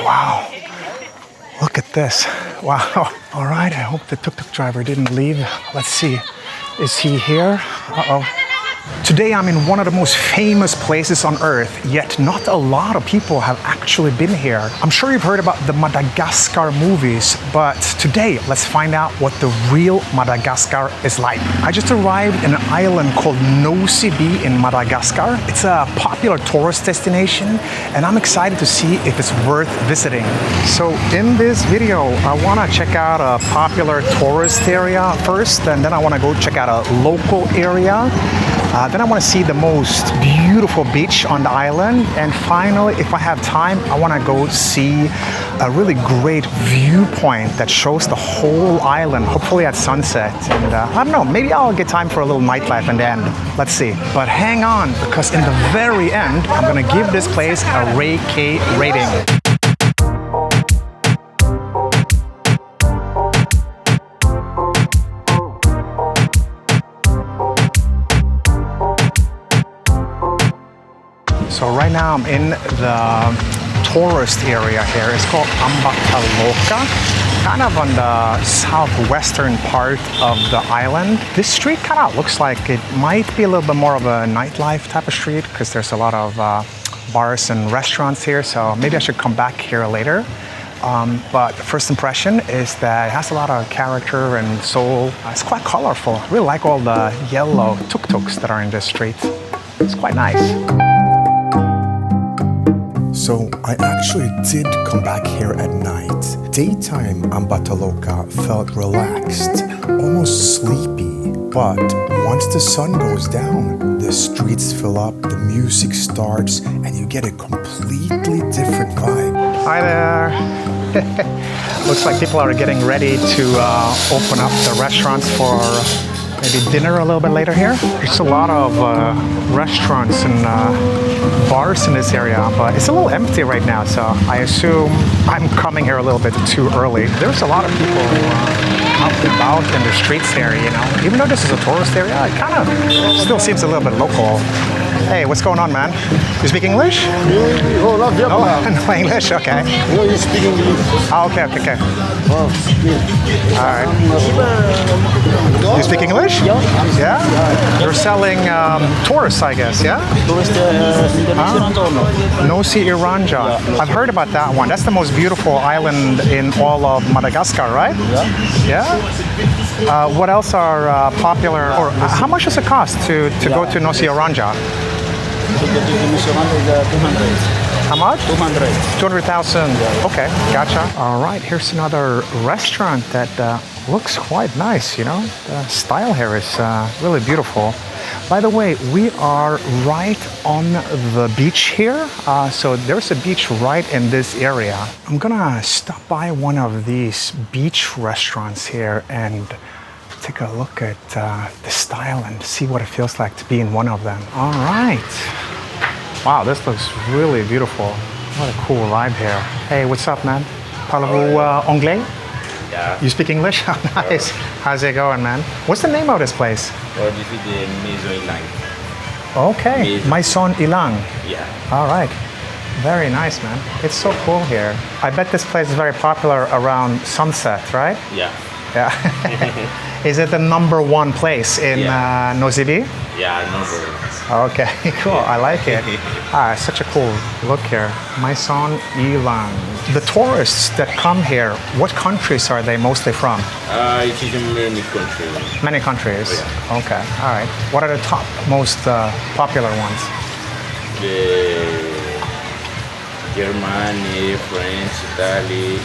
Wow. Look at this. Wow. All right, I hope the tuk-tuk driver didn't leave. Let's see. Is he here? Uh-oh. Today I'm in one of the most famous places on Earth, yet not a lot of people have actually been here. I'm sure you've heard about the Madagascar movies, but today let's find out what the real Madagascar is like. I just arrived in an island called Nosy Be in Madagascar. It's a popular tourist destination, and I'm excited to see if it's worth visiting. So in this video, I want to check out a popular tourist area first, and then I want to go check out a local area. Then I want to see the most beautiful beach on the island. And finally, if I have time, I want to go see a really great viewpoint that shows the whole island, hopefully at sunset. And I don't know, maybe I'll get time for a little nightlife in the end. Let's see. But hang on, because in the very end, I'm going to give this place a Ray K rating. So right now I'm in the tourist area here. It's called Ambataloka, kind of on the southwestern part of the island. This street kind of looks like it might be a little bit more of a nightlife type of street because there's a lot of bars and restaurants here, so maybe I should come back here later. But the first impression is that it has a lot of character and soul. It's quite colorful. I really like all the yellow tuk-tuks that are in this street. It's quite nice. So I actually did come back here at night. Daytime Ambataloka felt relaxed, almost sleepy. But once the sun goes down, the streets fill up, the music starts, and you get a completely different vibe. Hi there. Looks like people are getting ready to open up the restaurants for maybe dinner a little bit later here. There's a lot of restaurants and bars in this area, but it's a little empty right now, so I assume I'm coming here a little bit too early. There's a lot of people out and about in the streets here, you know. Even though this is a tourist area, it kind of still seems a little bit local. Hey, what's going on, man? You speak English? Oh, no English? Okay. No, you speak English. Oh, okay. Oh, all right. You speak English? Yeah? You're selling tourists, I guess, yeah? Nosy Be. I've heard about that one. That's the most beautiful island in all of Madagascar, right? Yeah? What else are popular, or how much does it cost to go to Nosy Be? How much? 200,000. Okay, gotcha. All right, here's another restaurant that looks quite nice, you know. The style here is really beautiful. By the way, we are right on the beach here. So there's a beach right in this area. I'm gonna stop by one of these beach restaurants here and take a look at the style and see what it feels like to be in one of them. All right. Wow, this looks really beautiful. What a cool vibe here. Hey, what's up, man? Parlez-vous anglais? Yeah. You speak English? Nice. How's it going, man? What's the name of this place? Well, this is the Maison Ilang. Okay, Maison Ilang. Yeah. All right. Very nice, man. It's so cool here. I bet this place is very popular around sunset, right? Yeah. Yeah. Is it the #1 place in Nosy Be? Yeah, number. Okay, cool. I like it. Such a cool look here. Maison Ilang. The tourists that come here, what countries are they mostly from? It is in many countries. Many countries? Oh, yeah. Okay, all right. What are the top, most popular ones? Germany, French, Italy.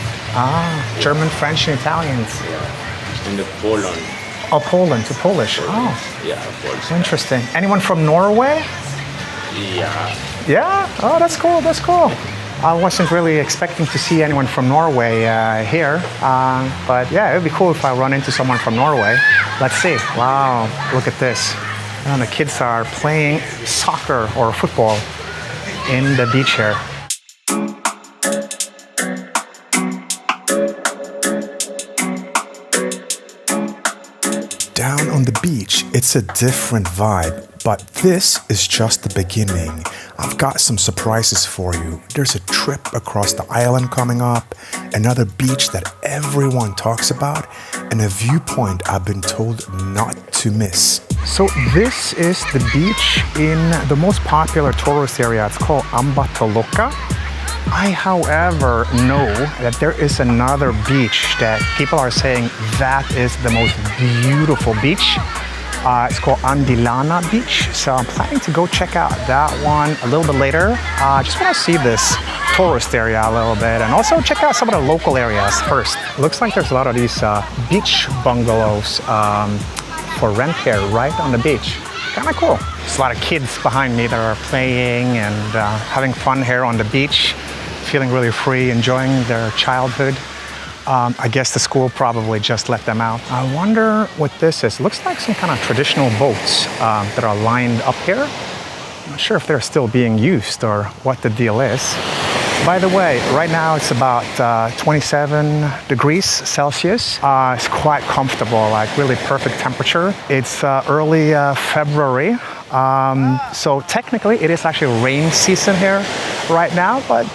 German, French, and Italians. Yeah. And Poland. Oh, Poland, to Polish. Oh, Yeah, Polish. interesting. Anyone from Norway? Yeah. Yeah? Oh, that's cool, that's cool. I wasn't really expecting to see anyone from Norway here, but yeah, it would be cool if I run into someone from Norway. Let's see. Wow, look at this. And the kids are playing soccer or football in the beach here. Down on the beach, it's a different vibe, but this is just the beginning. I've got some surprises for you. There's a trip across the island coming up, another beach that everyone talks about, and a viewpoint I've been told not to miss. So this is the beach in the most popular tourist area. It's called Ambatoloka. I, however, know that there is another beach that people are saying that is the most beautiful beach. It's called Andilana Beach. So I'm planning to go check out that one a little bit later. Just want to see this tourist area a little bit and also check out some of the local areas first. Looks like there's a lot of these beach bungalows for rent here right on the beach. Kind of cool. There's a lot of kids behind me that are playing and having fun here on the beach, feeling really free, enjoying their childhood. I guess the school probably just let them out. I wonder what this is. Looks like some kind of traditional boats that are lined up here. I'm not sure if they're still being used or what the deal is. By the way, right now it's about 27 degrees Celsius. It's quite comfortable, like really perfect temperature. It's early February. So technically it is actually rain season here right now, but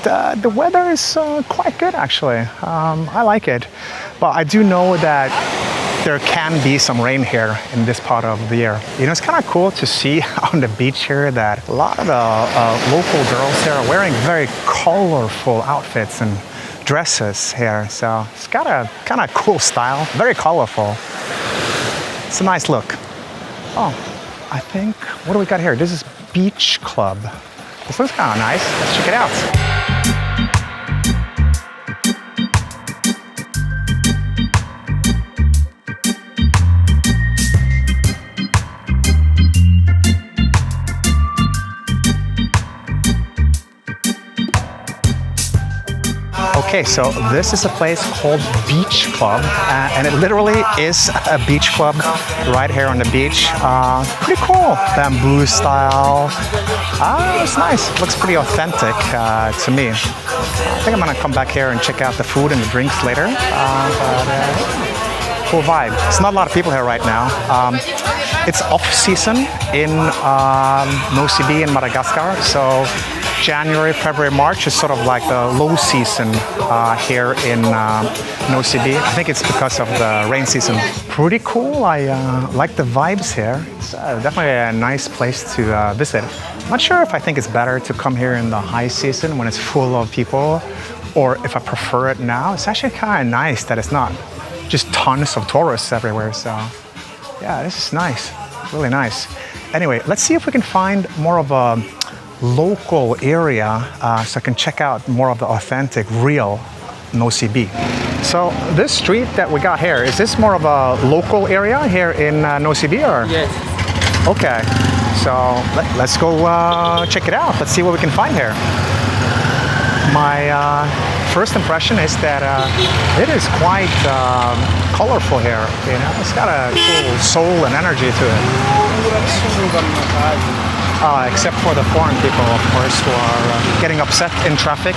the weather is quite good actually. I like it. But I do know that there can be some rain here in this part of the year. You know, it's kind of cool to see on the beach here that a lot of the local girls here are wearing very colorful outfits and dresses here. So it's got a kind of cool style, very colorful. It's a nice look. Oh, I think, what do we got here? This is Beach Club. This looks kind of nice. Let's check it out. Okay, so this is a place called Beach Club, and it literally is a beach club right here on the beach. Pretty cool, bamboo style. It's nice. It looks pretty authentic to me. I think I'm gonna come back here and check out the food and the drinks later. Cool vibe. There's not a lot of people here right now. It's off season in Nosy Be in Madagascar, so January, February, March is sort of like the low season here in Nosy Be. I think it's because of the rain season. Pretty cool. I like the vibes here. It's definitely a nice place to visit. I'm not sure if I think it's better to come here in the high season when it's full of people, or if I prefer it now. It's actually kind of nice that it's not just tons of tourists everywhere. So yeah, this is nice, really nice. Anyway, let's see if we can find more of a local area so I can check out more of the authentic, real Nosy Be. So this street that we got here, is this more of a local area here in Nosy Be, or? Yes. Okay, so let's go check it out. Let's see what we can find here. My first impression is that it is quite colorful here. You know, it's got a cool soul and energy to it. Except for the foreign people, of course, who are getting upset in traffic.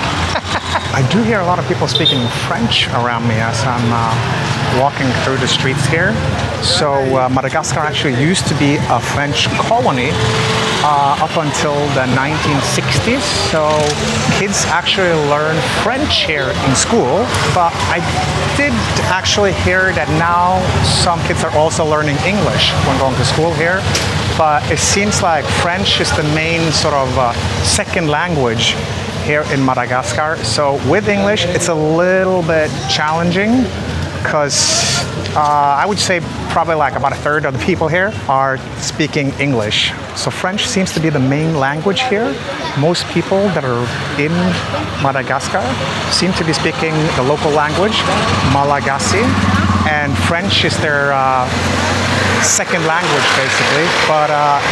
I do hear a lot of people speaking French around me as I'm walking through the streets here. So Madagascar actually used to be a French colony up until the 1960s. So kids actually learn French here in school. But I did actually hear that now some kids are also learning English when going to school here. But it seems like French is the main sort of second language here in Madagascar. So with English, it's a little bit challenging because I would say probably like about a third of the people here are speaking English. So French seems to be the main language here. Most people that are in Madagascar seem to be speaking the local language, Malagasy, and French is their second language basically, but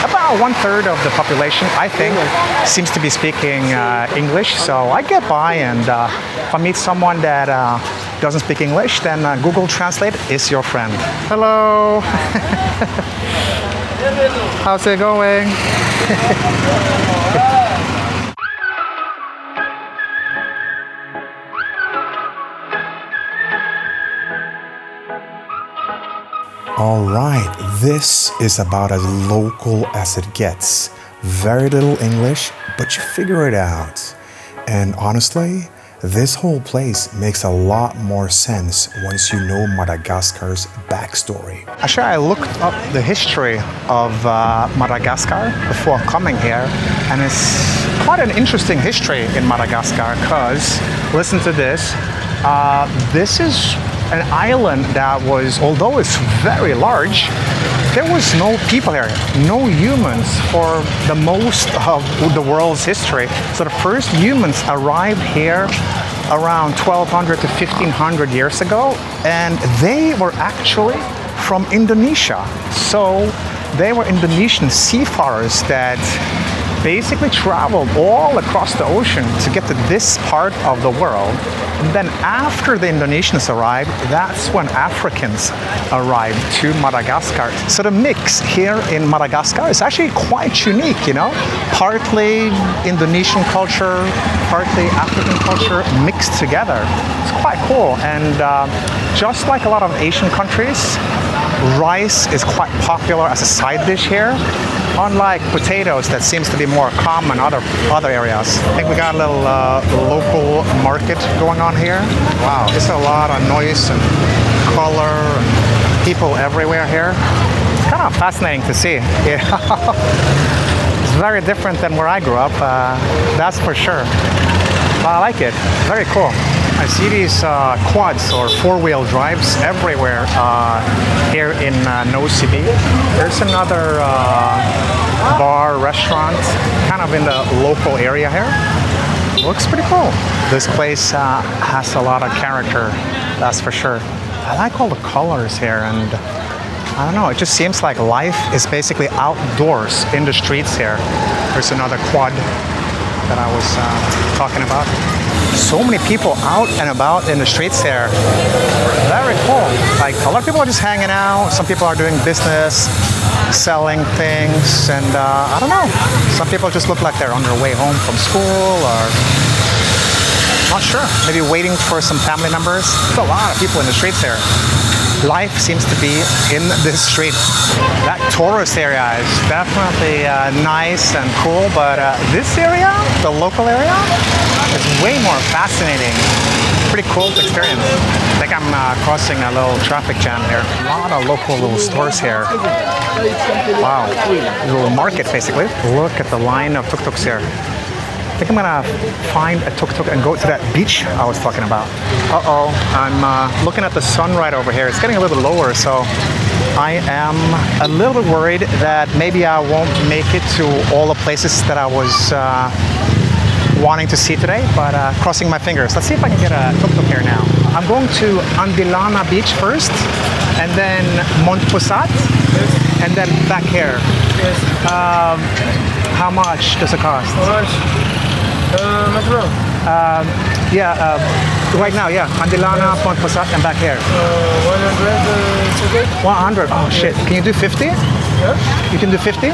about 1/3 of the population, I think, seems to be speaking English. So I get by, and if I meet someone that doesn't speak English, then Google Translate is your friend. Hello. How's it going? All right, this is about as local as it gets. Very little English, but you figure it out. And honestly, this whole place makes a lot more sense once you know Madagascar's backstory. Actually, I looked up the history of Madagascar before coming here, and it's quite an interesting history in Madagascar because, listen to this, this is an island that was, although it's very large, there was no people here, no humans for the most of the world's history. So the first humans arrived here around 1200 to 1500 years ago, and they were actually from Indonesia. So they were Indonesian seafarers that basically traveled all across the ocean to get to this part of the world. And then after the Indonesians arrived, that's when Africans arrived to Madagascar. So the mix here in Madagascar is actually quite unique, you know? Partly Indonesian culture, partly African culture mixed together. It's quite cool. And just like a lot of Asian countries, rice is quite popular as a side dish here, unlike potatoes that seems to be more common in other areas. I think we got a little local market going on here. Wow, it's a lot of noise and color and people everywhere here. It's kind of fascinating to see. Yeah. It's very different than where I grew up, that's for sure. But I like it, very cool. I see these quads or four-wheel drives everywhere here in Nosy Be. There's another bar, restaurant, kind of in the local area here. Looks pretty cool. This place has a lot of character, that's for sure. I like all the colors here, and I don't know, it just seems like life is basically outdoors in the streets here. There's another quad that I was talking about. So many people out and about in the streets here. Very cool. Like, a lot of people are just hanging out. Some people are doing business, selling things, and I don't know. Some people just look like they're on their way home from school, or not sure. Maybe waiting for some family members. There's a lot of people in the streets here. Life seems to be in this street. That tourist area is definitely nice and cool, but this area, the local area, is way more fascinating. Pretty cool to experience. I think I'm crossing a little traffic jam here. A lot of local little stores here. Wow, a little market basically. Look at the line of tuk-tuks here. I think I'm gonna find a tuk-tuk and go to that beach I was talking about. Uh-oh, I'm looking at the sun right over here. It's getting a little lower, so I am a little bit worried that maybe I won't make it to all the places that I was wanting to see today, but crossing my fingers. Let's see if I can get a tuk-tuk here now. I'm going to Andilana Beach first, and then Montpusat, and then back here. Yes. How much does it cost? How much? Metro. Right now, yeah. Andilana, Montpusat, and back here. 100, it's okay? 100. Oh shit. Can you do 50? Yeah? You can do 50? 50?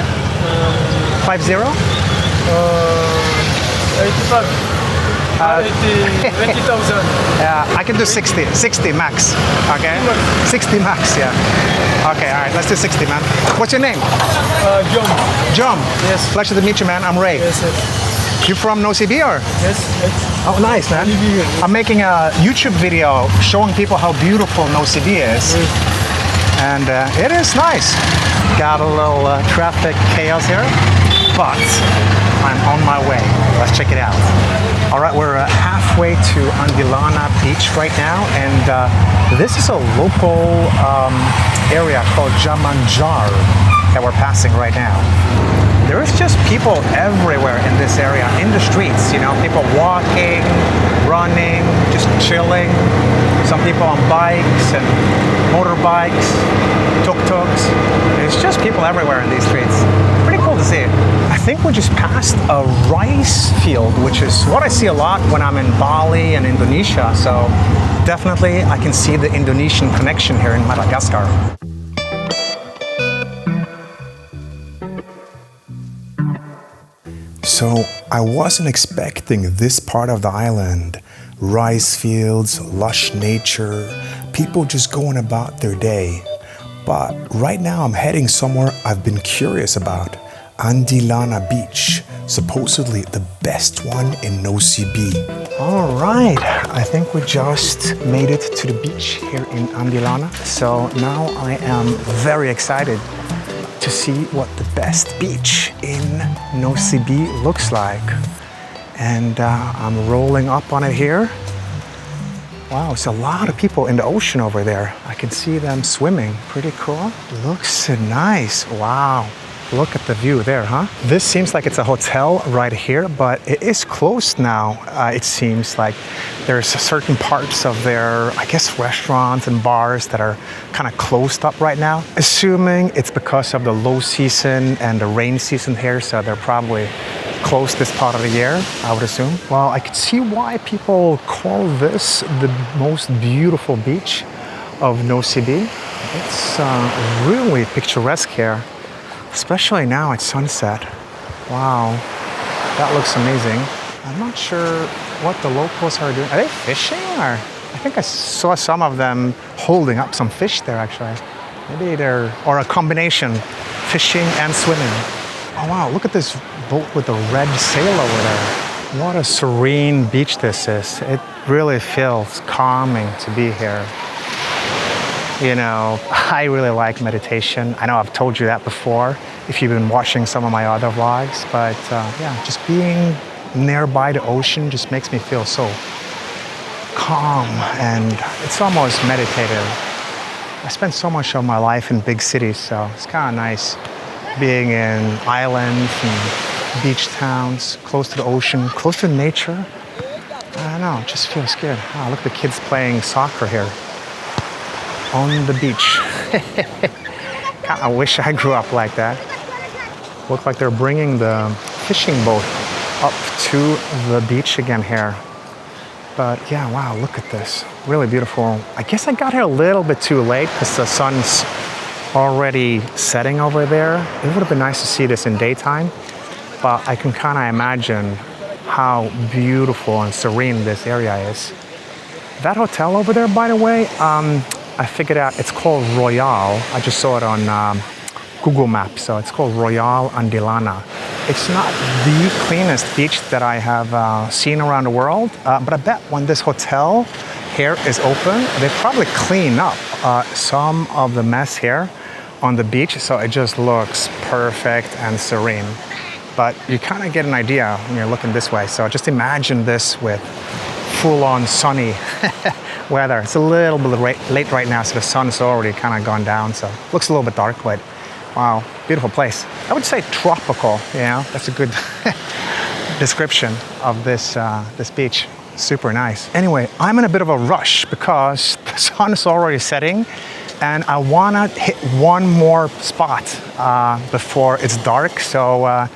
85. 20,000. Yeah, I can do 60. 60 max. Okay? 60 max, yeah. Okay, all right. Let's do 60, man. What's your name? John. John. Yes. Pleasure to meet you, man. I'm Ray. Yes, yes. You from Nosy Be, or? Yes, yes. Oh, nice, man. I'm making a YouTube video showing people how beautiful Nosy Be is. And it is nice. Got a little traffic chaos here, but I'm on my way. Let's check it out. All right, we're halfway to Andilana Beach right now, and this is a local area called Jamanjar that we're passing right now. There is just people everywhere in this area, in the streets, you know, people walking, running, just chilling. Some people on bikes and motorbikes, tuk-tuks. There's just people everywhere in these streets. Pretty cool to see. I think we just passed a rice field, which is what I see a lot when I'm in Bali and Indonesia. So definitely I can see the Indonesian connection here in Madagascar. So I wasn't expecting this part of the island. Rice fields, lush nature, people just going about their day. But right now I'm heading somewhere I've been curious about. Andilana Beach, supposedly the best one in Nosy Be. All right, I think we just made it to the beach here in Andilana. So now I am very excited to see what the best beach in Nosy Be looks like. And I'm rolling up on it here. Wow, it's a lot of people in the ocean over there. I can see them swimming. Pretty cool. Looks nice. Wow. Look at the view there, huh? This seems like it's a hotel right here, but it is closed now. It seems like there's certain parts of their, I guess, restaurants and bars that are kind of closed up right now. Assuming it's because of the low season and the rain season here, so they're probably closed this part of the year, I would assume. Well, I could see why people call this the most beautiful beach of Nosy Be. It's really picturesque here, especially now at sunset. Wow, that looks amazing. I'm not sure what the locals are doing. Are they fishing? Or I think I saw some of them holding up some fish there actually. Maybe they're, or a combination, fishing and swimming. Oh wow, look at this boat with a red sail over there. What a serene beach this is. It really feels calming to be here. You know, I really like meditation. I know I've told you that before if you've been watching some of my other vlogs, but yeah, just being nearby the ocean just makes me feel so calm and it's almost meditative. I spent so much of my life in big cities, so it's kind of nice being in islands and beach towns, close to the ocean, close to nature. I don't know, it just feels good. Oh, look at the kids playing soccer here on the beach. I wish I grew up like that. Look like they're bringing the fishing boat up to the beach again here. But yeah, wow, look at this. Really beautiful. I guess I got here a little bit too late because the sun's already setting over there. It would have been nice to see this in daytime, but I can kind of imagine how beautiful and serene this area is. That hotel over there, by the way, I figured out it's called Royal. I just saw it on Google Maps, so it's called Royal Andilana. It's not the cleanest beach that I have seen around the world, but I bet when this hotel here is open, they probably clean up some of the mess here on the beach, so it just looks perfect and serene. But you kind of get an idea when you're looking this way, so just imagine this with full-on sunny weather. It's a little bit late right now, so the sun's already kind of gone down, so it looks a little bit dark, but wow, beautiful place. I would say tropical, you know, that's a good description of this, this beach. Super nice. Anyway, I'm in a bit of a rush because the sun is already setting and I want to hit one more spot before it's dark. So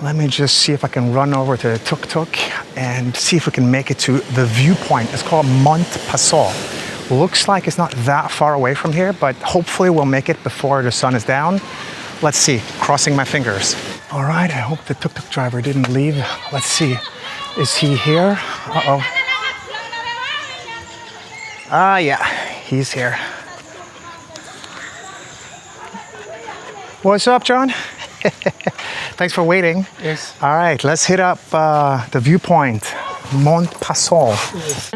let me just see if I can run over to the tuk-tuk and see if we can make it to the viewpoint. It's called Mont Passol. Looks like it's not that far away from here, but hopefully we'll make it before the sun is down. Let's see, crossing my fingers. All right, I hope the tuk-tuk driver didn't leave. Let's see, is he here? Uh-oh. Ah, yeah, he's here. What's up, John? Thanks for waiting. Yes. All right, let's hit up the viewpoint, Mont Passol. Yes.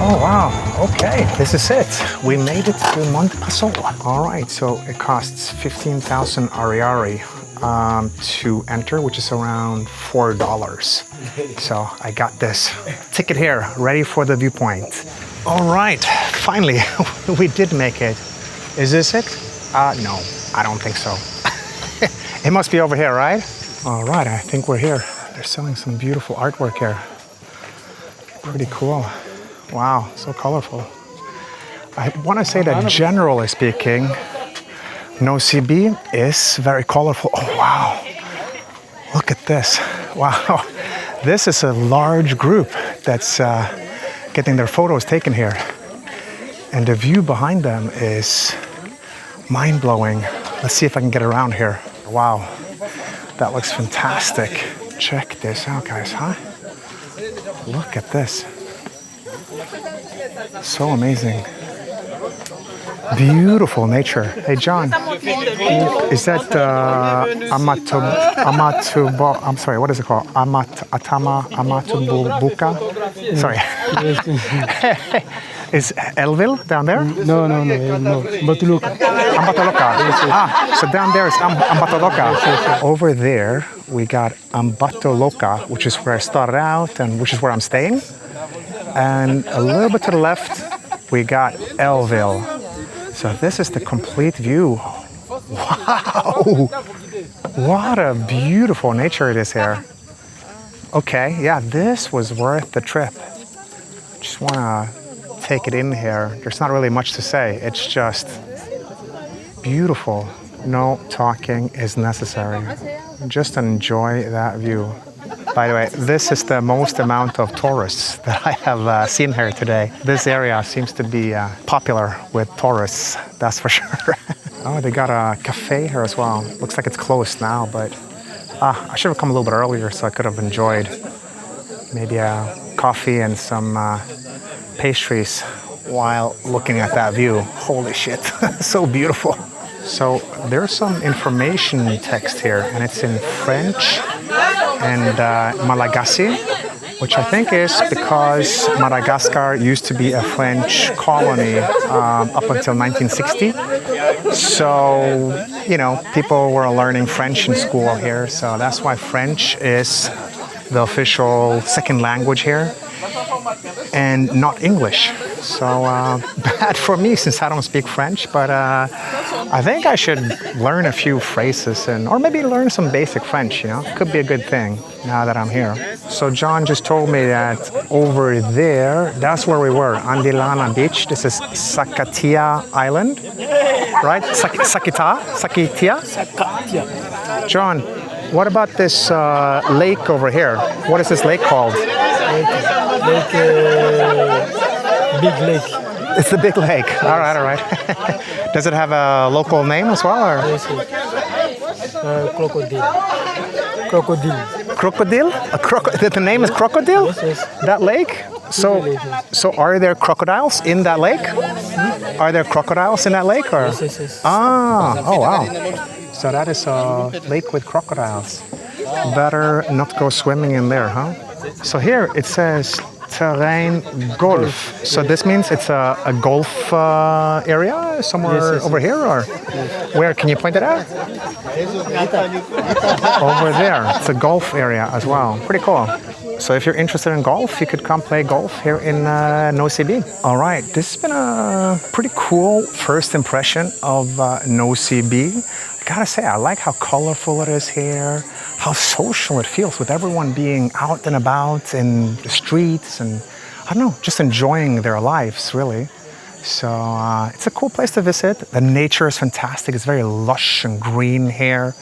Oh wow, okay, this is it. We made it to Mont Passol. All right, so it costs 15,000 ariary to enter, which is around $4. So I got this ticket here, ready for the viewpoint. All right, finally, we did make it. Is this it? No, I don't think so. It must be over here, right? All right, I think we're here. They're selling some beautiful artwork here. Pretty cool. Wow, so colorful. I want to say that generally speaking, Nosy Be is very colorful. Oh, wow. Look at this. Wow. This is a large group that's getting their photos taken here. And the view behind them is mind-blowing. Let's see if I can get around here. Wow. That looks fantastic. Check this out, guys, huh? Look at this. So amazing. Beautiful nature. Hey, John, is that Amatubo? I'm sorry, what is it called? Amatubuka? Sorry. Is Elville down there? No. Batuluka. Ambatoloka. So down there is Ambatoloka. Over there, we got Ambatoloka, which is where I started out and which is where I'm staying. And a little bit to the left, we got Elville. So this is the complete view. Wow! What a beautiful nature it is here. Okay, yeah, this was worth the trip. Just want to take it in here. There's not really much to say. It's just beautiful. No talking is necessary. Just enjoy that view. By the way, this is the most amount of tourists that I have seen here today. This area seems to be popular with tourists, that's for sure. Oh, they got a cafe here as well. Looks like it's closed now, but I should have come a little bit earlier so I could have enjoyed maybe a coffee and some pastries while looking at that view. Holy shit, so beautiful. So there's some information text here, and it's in French and Malagasy, which I think is because Madagascar used to be a French colony up until 1960. So, you know, people were learning French in school here, so that's why French is the official second language here, and not English. So bad for me since I don't speak French, but I think I should learn a few phrases or maybe learn some basic French, you know? Could be a good thing now that I'm here. So John just told me that over there, that's where we were, Andilana Beach. This is Sakatia Island, right? Sakitia? John, what about this lake over here? What is this lake called? Big lake. It's the big lake. All right. Does it have a local name as well? Or? Yes. Crocodile. Crocodile? The name is Crocodile? Yes. That lake? So are there crocodiles in that lake? Are there crocodiles in that lake? Or? Yes. Oh wow. So that is a lake with crocodiles. Better not go swimming in there, huh? So here it says terrain golf. So this means it's a golf area somewhere over here, or where? Can you point it out? Over there. It's a golf area as well. Pretty cool. So if you're interested in golf, you could come play golf here in Nosy Be. All right, this has been a pretty cool first impression of Nosy Be. I gotta say, I like how colorful it is here, how social it feels with everyone being out and about in the streets and, I don't know, just enjoying their lives, really. So it's a cool place to visit. The nature is fantastic. It's very lush and green here.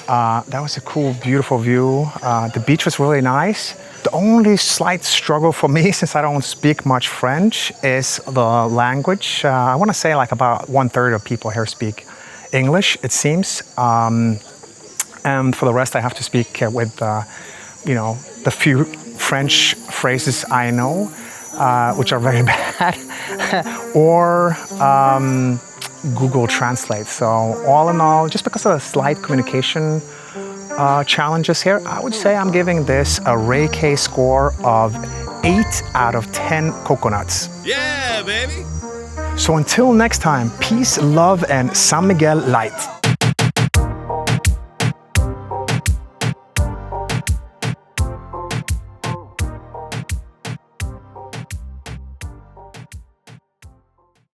That was a cool, beautiful view. The beach was really nice. The only slight struggle for me, since I don't speak much French, is the language. I want to say like about 1/3 of people here speak English, it seems. And for the rest, I have to speak with, the few French phrases I know, which are very bad, or Google Translate. So all in all, just because of the slight communication challenges here, I would say I'm giving this a Reiki score of 8 out of 10 coconuts. Yeah, baby! So until next time, peace, love, and San Miguel light.